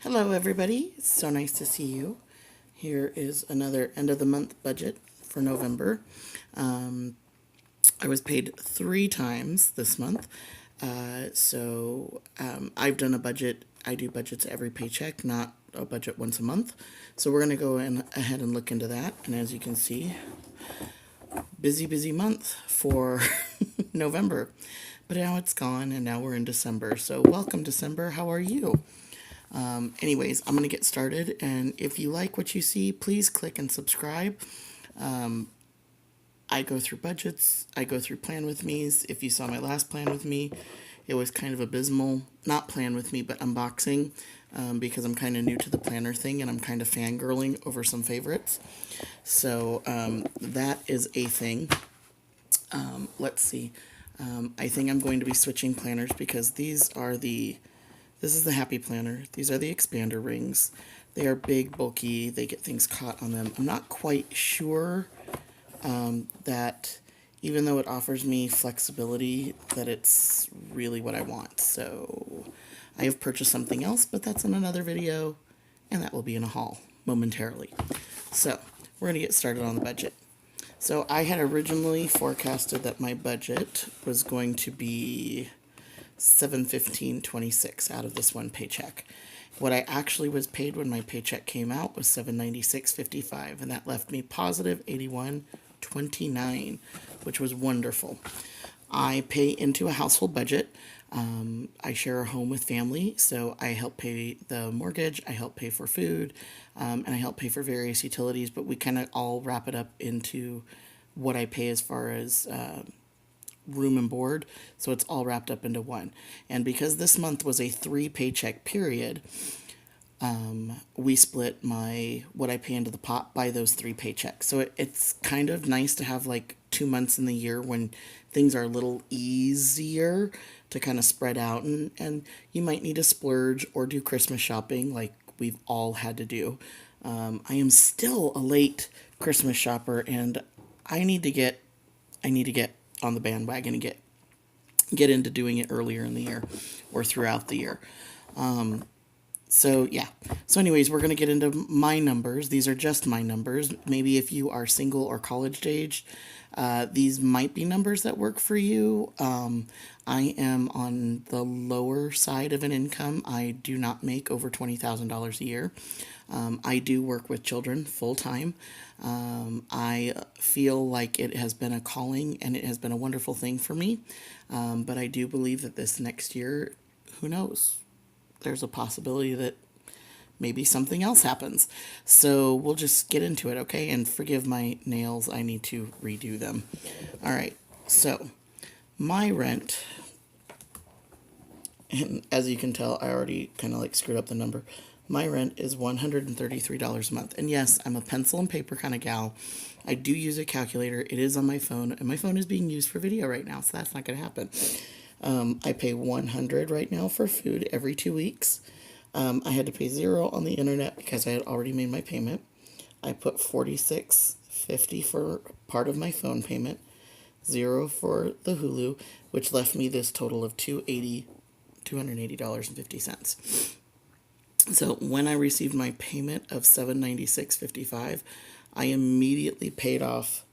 Hello, everybody. It's so nice to see you. Here is another end of the month budget for November. I was paid 3 times this month. I've done a budget. I do budgets every paycheck, not a budget once a month. So we're going to go ahead and look into that. And as you can see, busy month for November. But now it's gone and now we're in December. So welcome, December. How are you? Anyways, I'm going to get started, and if you like what you see, please click and subscribe. I go through budgets, I go through plan with me's. If you saw my last plan with me, it was kind of abysmal. Not plan with me, but unboxing, because I'm kind of new to the planner thing, and I'm kind of fangirling over some favorites. So that is a thing. Let's see. I think I'm going to be switching planners because this is the Happy Planner. These are the expander rings. They are big, bulky. They get things caught on them. I'm not quite sure that even though it offers me flexibility, that it's really what I want. So I have purchased something else, but that's in another video, and that will be in a haul momentarily. So we're going to get started on the budget. So I had originally forecasted that my budget was going to be $715.26 out of this one paycheck. What I actually was paid when my paycheck came out was $796.55, and that left me positive $81.29, which was wonderful. I pay into a household budget. I share a home with family, so I help pay the mortgage, I help pay for food, and I help pay for various utilities, but we kind of all wrap it up into what I pay as far as room and board, so it's all wrapped up into one. And because this month was a 3 paycheck period, we split what I pay into the pot by those 3 paychecks. So it's kind of nice to have like 2 months in the year when things are a little easier to kind of spread out, and you might need to splurge or do Christmas shopping like we've all had to do. I am still a late Christmas shopper, and I need to get on the bandwagon and get into doing it earlier in the year or throughout the year. So anyways, we're going to get into my numbers. These are just my numbers. Maybe if you are single or college aged, these might be numbers that work for you. I am on the lower side of an income. I do not make over $20,000 a year. I do work with children full time. I feel like it has been a calling and it has been a wonderful thing for me. But I do believe that this next year, who knows? There's a possibility that maybe something else happens. So we'll just get into it, okay? And forgive my nails, I need to redo them. All right, so my rent, and as you can tell, I already kind of like screwed up the number. My rent is $133 a month. And yes, I'm a pencil and paper kind of gal. I do use a calculator. It is on my phone, and my phone is being used for video right now, so that's not going to happen. I pay $100 right now for food every 2 weeks. I had to pay $0 on the internet because I had already made my payment. I put $46.50 for part of my phone payment, $0 for the Hulu, which left me this total of $280.50. So when I received my payment of $796.55, I immediately paid off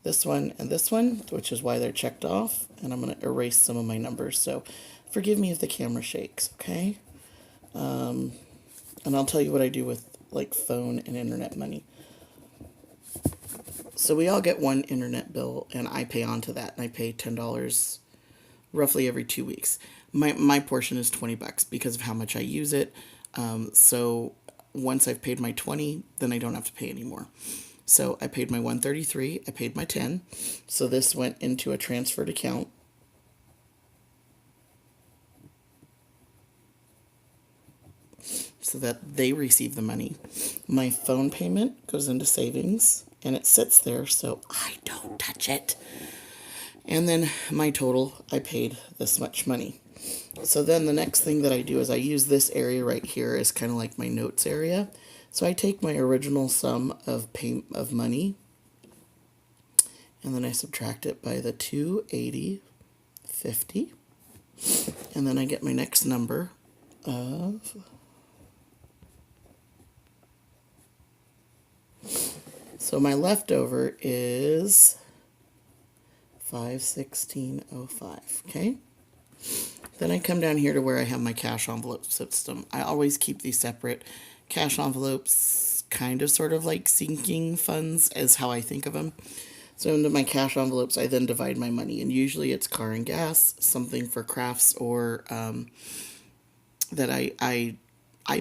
this one and this one, which is why they're checked off, and I'm going to erase some of my numbers. So forgive me if the camera shakes, okay? And I'll tell you what I do with like phone and internet money. So we all get one internet bill, and I pay onto that, and I pay $10 roughly every 2 weeks. My portion is $20 because of how much I use it. So once I've paid my 20, then I don't have to pay anymore. So I paid my $133, I paid my $10. So this went into a transferred account. So that they receive the money. My phone payment goes into savings, and it sits there so I don't touch it. And then my total, I paid this much money. So then the next thing that I do is I use this area right here as kind of like my notes area. So I take my original sum of money, and then I subtract it by the $280.50, and then I get my next number of So my leftover is 516.05. Okay. Then I come down here to where I have my cash envelope system. I always keep these separate. Cash envelopes, kind of sort of like sinking funds, is how I think of them. So into my cash envelopes, I then divide my money, and usually it's car and gas, something for crafts, or that I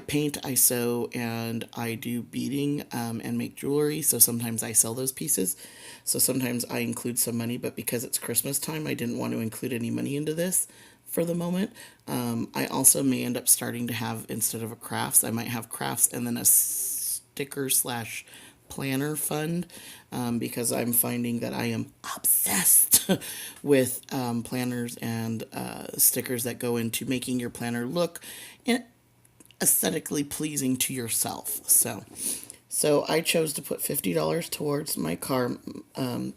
paint, I sew, and I do beading and make jewelry. So sometimes I sell those pieces. So sometimes I include some money, but because it's Christmas time, I didn't want to include any money into this for the moment. I also may end up starting to have, instead of a crafts, I might have crafts and then a sticker slash planner fund, because I'm finding that I am obsessed with planners and stickers that go into making your planner look aesthetically pleasing to yourself. So I chose to put $50 towards my car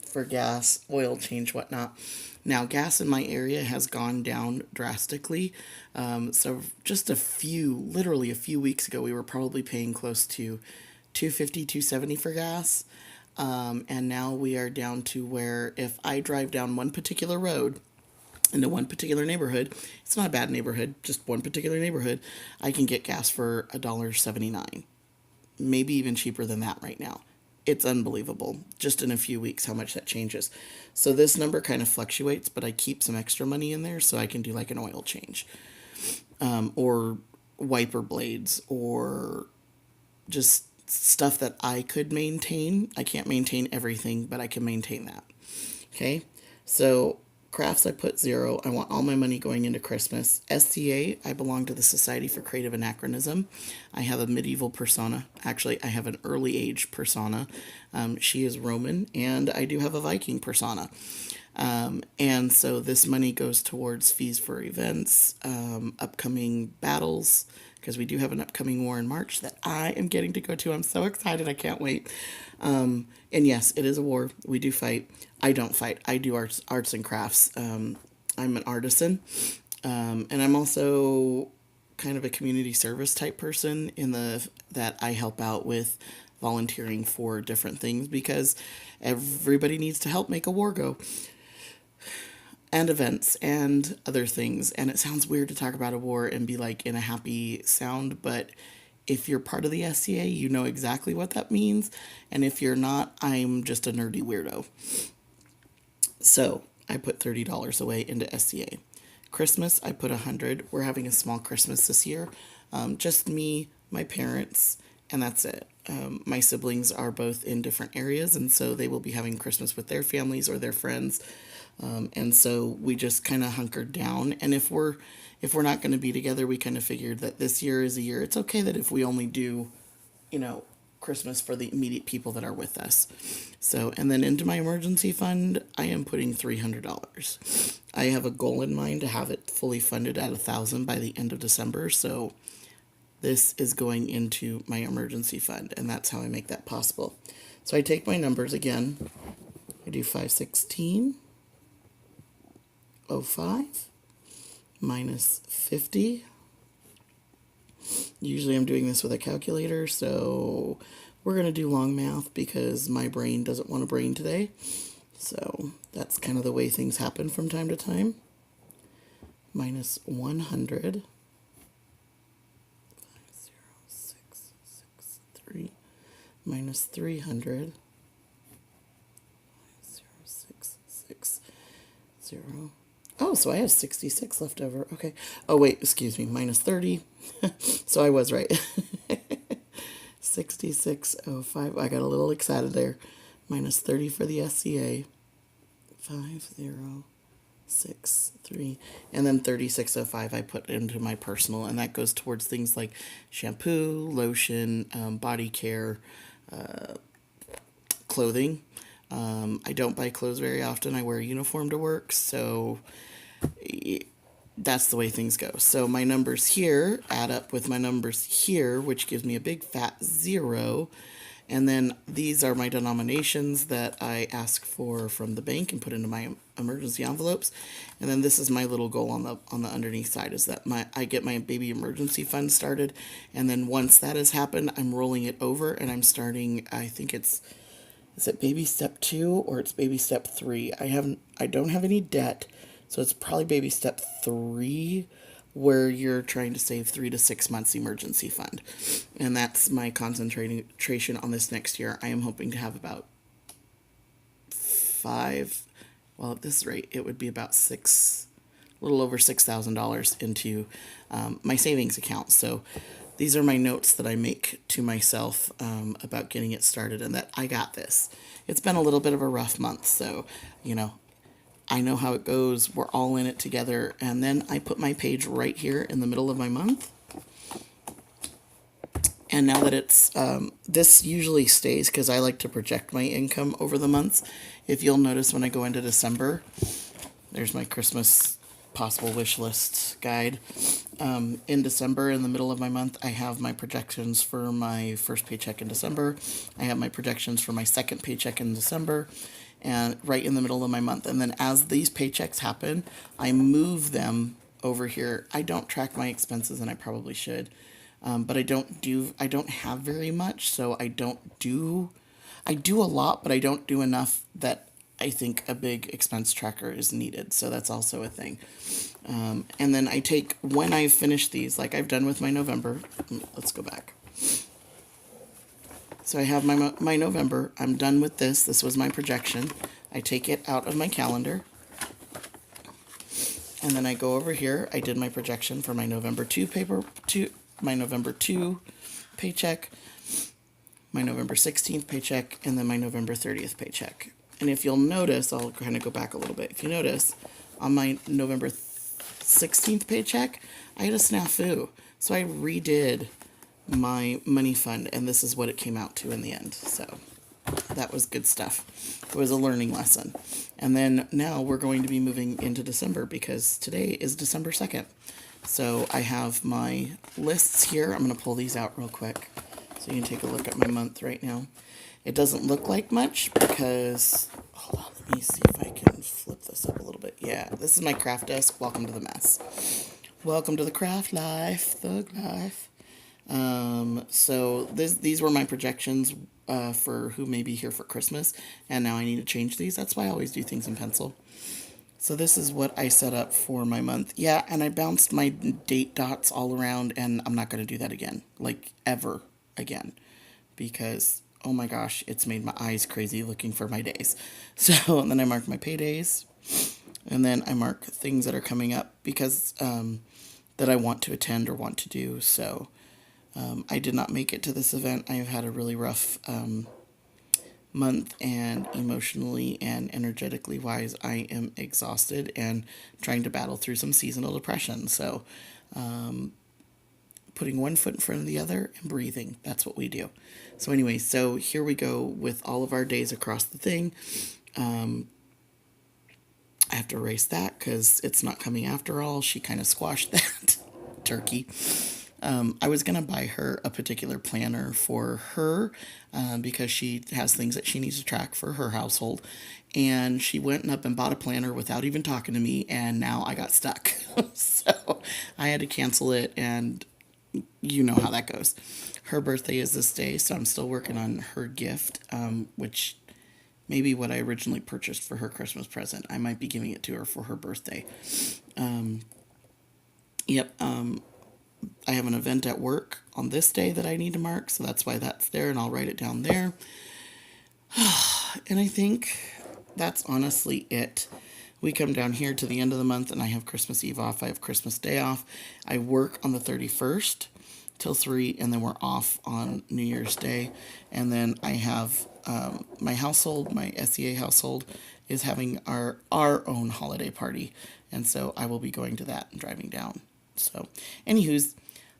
for gas, oil change, whatnot. Now, gas in my area has gone down drastically. So just literally a few weeks ago, we were probably paying close to $2.50, $2.70 for gas. And now we are down to where if I drive down one particular road into one particular neighborhood, it's not a bad neighborhood, just one particular neighborhood, I can get gas for $1.79. Maybe even cheaper than that right now. It's unbelievable, just in a few weeks, how much that changes. So this number kind of fluctuates, but I keep some extra money in there so I can do like an oil change, or wiper blades, or just stuff that I could maintain. I can't maintain everything, but I can maintain that. Okay, so crafts, I put 0. I want all my money going into Christmas. SCA, I belong to the Society for Creative Anachronism. I have a medieval persona. Actually, I have an early age persona. She is Roman, and I do have a Viking persona. And so this money goes towards fees for events, upcoming battles, because we do have an upcoming war in March that I am getting to go to. I'm so excited. I can't wait. And yes, it is a war. We do fight. I don't fight. I do arts and crafts. I'm an artisan. And I'm also kind of a community service type person that I help out with volunteering for different things, because everybody needs to help make a war go, and events and other things. And it sounds weird to talk about a war and be like in a happy sound, but if you're part of the SCA, you know exactly what that means. And if you're not, I'm just a nerdy weirdo. So I put $30 away into SCA. Christmas, I put $100. We're having a small Christmas this year. Just me, my parents, and that's it. My siblings are both in different areas, and so they will be having Christmas with their families or their friends. And so we just kind of hunkered down. And if we're not going to be together, we kind of figured that this year is a year. It's okay that if we only do, Christmas for the immediate people that are with us. So, and then into my emergency fund, I am putting $300. I have a goal in mind to have it fully funded at $1,000 by the end of December. So this is going into my emergency fund, and that's how I make that possible. So I take my numbers again. I do 516.05 minus 50. Usually I'm doing this with a calculator, so we're going to do long math because my brain doesn't want a brain today. So that's kind of the way things happen from time to time. Minus 100. 50663 minus 300. 0660. Oh, so I have 66 left over. Okay. Oh, wait, excuse me. Minus 30. So I was right. 66.05. I got a little excited there. Minus 30 for the SCA. 5063. And then 36.05 I put into my personal, and that goes towards things like shampoo, lotion, body care, clothing. I don't buy clothes very often. I wear a uniform to work, so that's the way things go. So my numbers here add up with my numbers here, which gives me a big fat 0. And then these are my denominations that I ask for from the bank and put into my emergency envelopes. And then this is my little goal on the underneath side, is that I get my baby emergency fund started. And then once that has happened, I'm rolling it over and I'm starting, I think it's is it baby step 2 or it's baby step 3? I don't have any debt, so it's probably baby step 3, where you're trying to save 3 to 6 months emergency fund. And that's my concentration on this next year. I am hoping to have about 5, well, at this rate, it would be about a little over $6,000 into my savings account. So these are my notes that I make to myself about getting it started, and that I got this. It's been a little bit of a rough month, so, I know how it goes. We're all in it together. And then I put my page right here in the middle of my month. And now that it's, this usually stays because I like to project my income over the months. If you'll notice when I go into December, there's my Christmas possible wish list guide. In December, in the middle of my month, I have my projections for my first paycheck in December. I have my projections for my second paycheck in December, and right in the middle of my month. And then as these paychecks happen, I move them over here. I don't track my expenses, and I probably should. But I don't have very much, so I do a lot, but I don't do enough that I think a big expense tracker is needed. So that's also a thing. And then I take, when I finish these, like I've done with my November, let's go back. So I have my November, I'm done with this. This was my projection. I take it out of my calendar. And then I go over here. I did my projection for my November 2 my November 2 paycheck, my November 16th paycheck, and then my November 30th paycheck. And if you'll notice, I'll kind of go back a little bit. If you notice, on my November 16th paycheck, I had a snafu. So I redid my money fund, and this is what it came out to in the end. So that was good stuff. It was a learning lesson. And then now we're going to be moving into December, because today is December 2nd. So I have my lists here. I'm going to pull these out real quick so you can take a look at my month right now. It doesn't look like much because, hold on, let me see if I can flip this up a little bit. Yeah, this is my craft desk. Welcome to the mess. Welcome to the craft life, thug life. So these were my projections for who may be here for Christmas, and now I need to change these. That's why I always do things in pencil. So this is what I set up for my month. Yeah, and I bounced my date dots all around, and I'm not going to do that again, like ever again, because, oh my gosh, it's made my eyes crazy looking for my days. So, and then I mark my paydays, and then I mark things that are coming up because that I want to attend or want to do. So I did not make it to this event. I have had a really rough month, and emotionally and energetically wise, I am exhausted and trying to battle through some seasonal depression. So putting one foot in front of the other and breathing, that's what we do. So anyway, so here we go with all of our days across the thing. I have to erase that because it's not coming after all. She kind of squashed that turkey. I was going to buy her a particular planner for her because she has things that she needs to track for her household. And she went up and bought a planner without even talking to me, and now I got stuck. So I had to cancel it, and you know how that goes. Her birthday is this day, so I'm still working on her gift, which may be what I originally purchased for her Christmas present. I might be giving it to her for her birthday. I have an event at work on this day that I need to mark, so that's why that's there, and I'll write it down there. And I think that's honestly it. We come down here to the end of the month, and I have Christmas Eve off. I have Christmas Day off. I work on the 31st till 3, and then we're off on New Year's Day. And then I have my household, my SEA household, is having our own holiday party. And so I will be going to that and driving down. So, anywho's,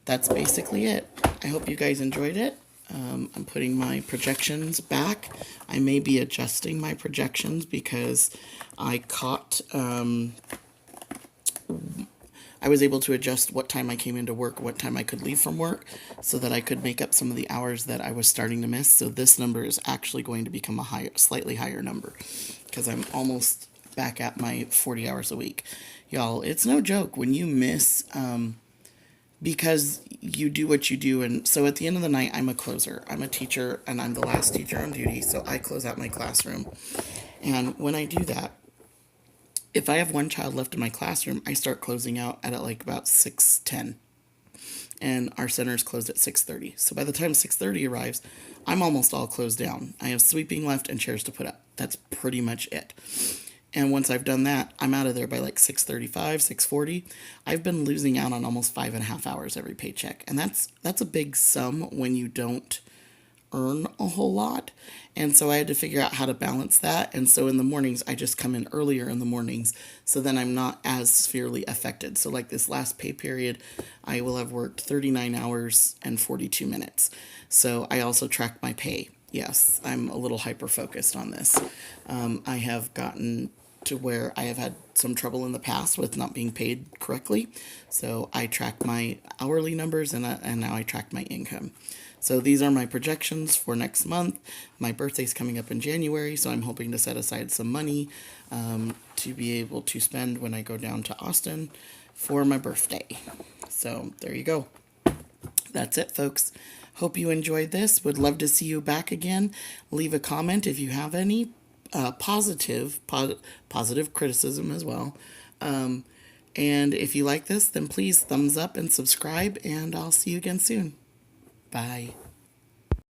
that's basically it. I hope you guys enjoyed it. I'm putting my projections back. I may be adjusting my projections because I caught, I was able to adjust what time I came into work, what time I could leave from work, so that I could make up some of the hours that I was starting to miss. So this number is actually going to become a slightly higher number, because I'm almost back at my 40 hours a week. Y'all, it's no joke when you miss because you do what you do. And so at the end of the night, I'm a closer. I'm a teacher, and I'm the last teacher on duty. So I close out my classroom. And when I do that, if I have one child left in my classroom, I start closing out at like about 6:10. And our centers closed at 6:30. So by the time 6:30 arrives, I'm almost all closed down. I have sweeping left and chairs to put up. That's pretty much it. And once I've done that, I'm out of there by like 6:35, 6:40. I've been losing out on almost 5.5 hours every paycheck. And that's a big sum when you don't earn a whole lot. And so I had to figure out how to balance that. And so in the mornings, I just come in earlier in the mornings. So then I'm not as severely affected. So like this last pay period, I will have worked 39 hours and 42 minutes. So I also track my pay. Yes, I'm a little hyper focused on this. I have gotten to where I have had some trouble in the past with not being paid correctly. So I track my hourly numbers, and now I track my income. So these are my projections for next month. My birthday's coming up in January, so I'm hoping to set aside some money to be able to spend when I go down to Austin for my birthday. So there you go. That's it, folks. Hope you enjoyed this. Would love to see you back again. Leave a comment if you have any positive criticism as well. And if you like this, then please thumbs up and subscribe, and I'll see you again soon. Bye.